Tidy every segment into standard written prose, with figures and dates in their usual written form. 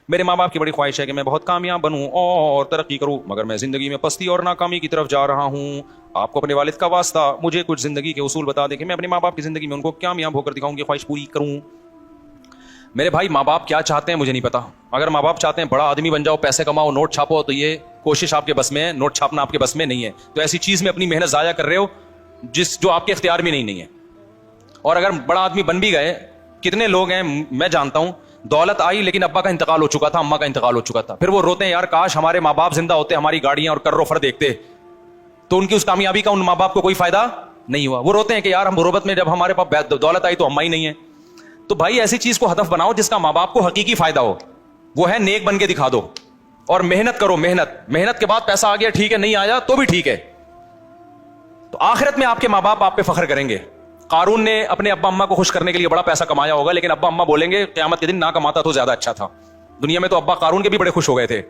میرے ماں باپ کی بڑی خواہش ہے کہ میں بہت کامیاب بنوں اور ترقی کروں، مگر میں زندگی میں پستی اور ناکامی کی طرف جا رہا ہوں. آپ کو اپنے والد کا واسطہ مجھے کچھ زندگی کے اصول بتا دیں کہ میں اپنے ماں باپ کی زندگی میں ان کو کامیاب ہو کر دکھاؤں، ان کی خواہش پوری کروں. میرے بھائی ماں باپ کیا چاہتے ہیں مجھے نہیں پتا. اگر ماں باپ چاہتے ہیں بڑا آدمی بن جاؤ، پیسے کماؤ، نوٹ چھاپو، تو یہ کوشش آپ کے بس میں ہے، نوٹ چھاپنا آپ کے بس میں نہیں ہے. تو ایسی چیز میں اپنی محنت ضائع کر رہے ہو جو آپ کے اختیار میں نہیں ہے. اور اگر بڑا آدمی بن بھی گئے، کتنے لوگ ہیں میں جانتا ہوں، دولت آئی لیکن ابا کا انتقال ہو چکا تھا، اماں کا انتقال ہو چکا تھا، پھر وہ روتے ہیں یار کاش ہمارے ماں باپ زندہ ہوتے، ہماری گاڑیاں اور کرو فر دیکھتے. تو ان کی اس کامیابی کا ان ماں باپ کو کوئی فائدہ نہیں ہوا. وہ روتے ہیں کہ یار ہم غربت میں جب ہمارے پاس دولت آئی تو اماں ہی نہیں ہے. تو بھائی ایسی چیز کو ہدف بناؤ جس کا ماں باپ کو حقیقی فائدہ ہو. وہ ہے نیک بن کے دکھا دو اور محنت کرو. محنت کے بعد پیسہ آ گیا ٹھیک ہے، نہیں آیا تو بھی ٹھیک ہے. تو آخرت میں آپ کے ماں باپ آپ پہ فخر کریں گے. قارون نے اپنے ابا اماں کو خوش کرنے کے لیے بڑا پیسہ کمایا ہوگا، لیکن ابا اماں بولیں گے قیامت کے دن نہ کماتا تو زیادہ اچھا تھا. دنیا میں تو ابا قارون کے بھی بڑے خوش ہو گئے تھے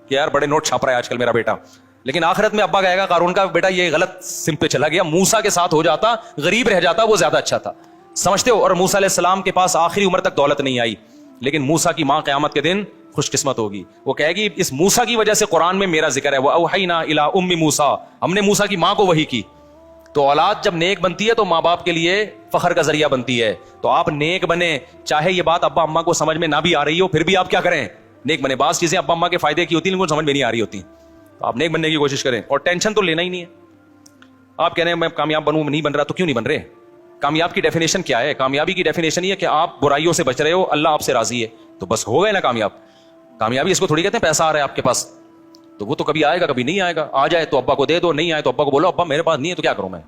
کہ یار بڑے نوٹ چھاپ رہا ہے آج کل میرا بیٹا. لیکن آخرت میں ابا کہے گا قارون کا بیٹا یہ غلط سمت پہ چلا گیا، موسیٰ کے ساتھ ہو جاتا، غریب رہ جاتا، وہ زیادہ اچھا تھا. سمجھتے ہو؟ اور موسیٰ علیہ السلام کے پاس آخری عمر تک دولت نہیں آئی، لیکن موسیٰ کی ماں قیامت کے دن خوش قسمت ہوگی. وہ کہے گی اس موسیٰ کی وجہ سے قرآن میں میرا ذکر ہے، وَأَوْحَيْنَا إِلَىٰ أُمِّ مُوسَىٰ، ہم نے موسیٰ کی ماں کو وحی کی. تو اولاد جب نیک بنتی ہے تو ماں باپ کے لیے فخر کا ذریعہ بنتی ہے. تو آپ نیک بنے، چاہے یہ بات ابا اماں کو سمجھ میں نہ بھی آ رہی ہو، پھر بھی آپ کیا کریں؟ نیک بنے. بعض چیزیں ابا اماں کے فائدے کی ہوتی ہیں لیکن سمجھ میں نہیں آ رہی ہوتی، تو آپ نیک بننے کی کوشش کریں. اور ٹینشن تو لینا ہی نہیں ہے. آپ کہہ رہے ہیں میں کامیاب بنوں، نہیں بن رہا، تو کیوں نہیں بن رہے؟ کامیاب کی ڈیفینیشن کیا ہے؟ کامیابی کی ڈیفینیشن یہ ہے کہ آپ برائیوں سے بچ رہے ہو، اللہ آپ سے راضی ہے، تو بس ہو گئے نا کامیاب. کامیابی اس کو تھوڑی کہتے ہیں پیسہ آ رہا ہے آپ کے پاس، تو وہ تو کبھی آئے گا کبھی نہیں آئے گا. آ جائے تو ابا کو دے دو، نہیں آئے تو ابا کو بولو ابا میرے پاس نہیں ہے تو کیا کروں میں.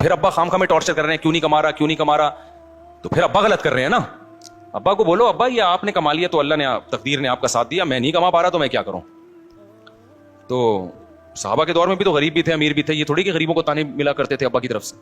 پھر ابا خام خواہ میں ٹارچر کر رہے ہیں کیوں نہیں کما رہا کیوں نہیں کما رہا، تو پھر ابا غلط کر رہے ہیں نا. ابا کو بولو ابا یہ آپ نے کما لیا تو اللہ نے تقدیر نے آپ کا ساتھ دیا، میں نہیں کما پا رہا تو میں کیا کروں. تو صحابہ کے دور میں بھی تو غریب بھی تھے امیر بھی تھے، یہ تھوڑی کہ غریبوں کو تانے ملا کرتے تھے ابا کی طرف سے.